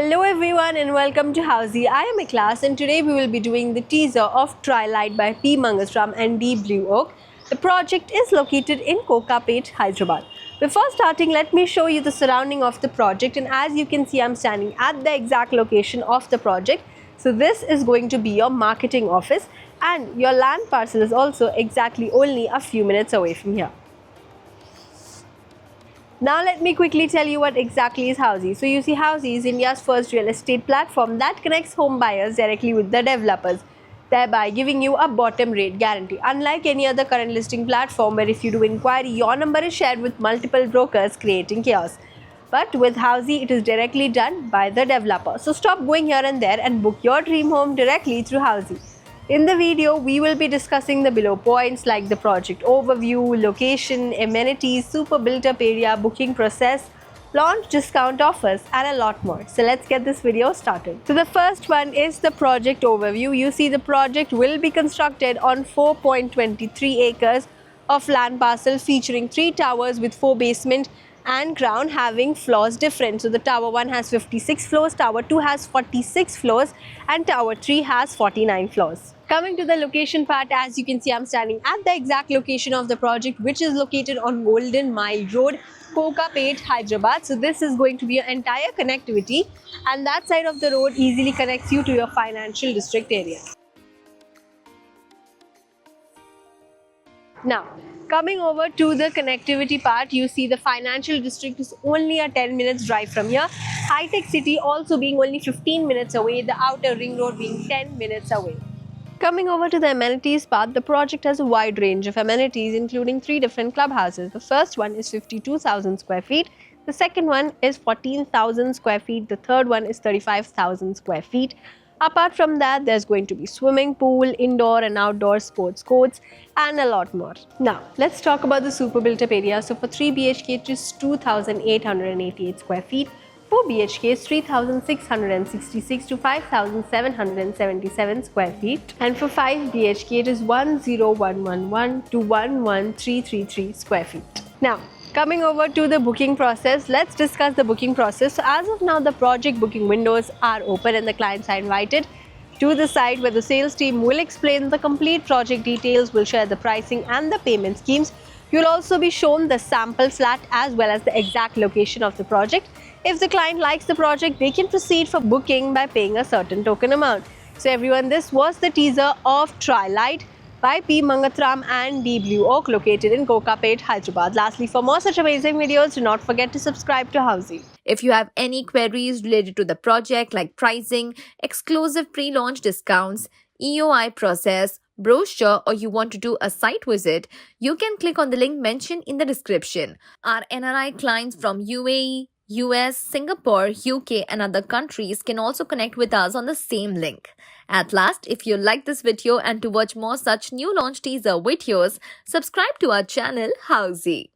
Hello everyone and welcome to Housey. I am Ikhlas and today we will be doing the teaser of Twilight by P. Mangasram and D. Blue Oak. The project is located in Kokapet, Hyderabad. Before starting, let me show you the surrounding of the project, and as you can see, I'm standing at the exact location of the project. So this is going to be your marketing office, and your land parcel is also exactly only a few minutes away from here. Now let me quickly tell you what exactly is Housey. So you see, Housey is India's first real estate platform that connects home buyers directly with the developers, thereby giving you a bottom rate guarantee. Unlike any other current listing platform where if you do inquiry, your number is shared with multiple brokers, creating chaos. But with Housey, it is directly done by the developer. So stop going here and there and book your dream home directly through Housey. In the video, we will be discussing the below points like the project overview, location, amenities, super built-up area, booking process, launch discount offers, and a lot more. So let's get this video started. So the first one is the project overview. You see, the project will be constructed on 4.23 acres of land parcel featuring 3 towers with 4 basement and ground having floors different. So the tower 1 has 56 floors, tower 2 has 46 floors, and tower 3 has 49 floors. Coming to the location part, as you can see, I'm standing at the exact location of the project, which is located on Golden Mile Road, Kokapet, Hyderabad. So this is going to be your entire connectivity, and that side of the road easily connects you to your financial district area. Now, coming over to the connectivity part, you see the financial district is only a 10 minutes drive from here. High-tech city also being only 15 minutes away, the outer ring road being 10 minutes away. Coming over to the amenities part, the project has a wide range of amenities including 3 different clubhouses. The first one is 52,000 square feet, the second one is 14,000 square feet, the third one is 35,000 square feet. Apart from that, there's going to be swimming pool, indoor and outdoor sports courts, and a lot more. Now, let's talk about the super built-up area. So for 3 BHK, it is 2,888 square feet. 4 BHK is 3,666 to 5,777 square feet. And for 5 BHK, it is 10111 to 11333 square feet. Now, coming over to the booking process, let's discuss the booking process. So as of now, the project booking windows are open and the clients are invited to the site where the sales team will explain the complete project details, will share the pricing and the payment schemes. You'll also be shown the sample flat as well as the exact location of the project. If the client likes the project, they can proceed for booking by paying a certain token amount. So everyone, this was the teaser of Twilight by P. Mangasram and D. Blue Oak, located in Kokapet, Hyderabad. Lastly, for more such amazing videos, do not forget to subscribe to Housey. If you have any queries related to the project like pricing, exclusive pre-launch discounts, EOI process, brochure, or you want to do a site visit, you can click on the link mentioned in the description. Our NRI clients from UAE, US, Singapore, UK and other countries can also connect with us on the same link. At last, if you like this video and to watch more such new launch teaser videos, subscribe to our channel Housey.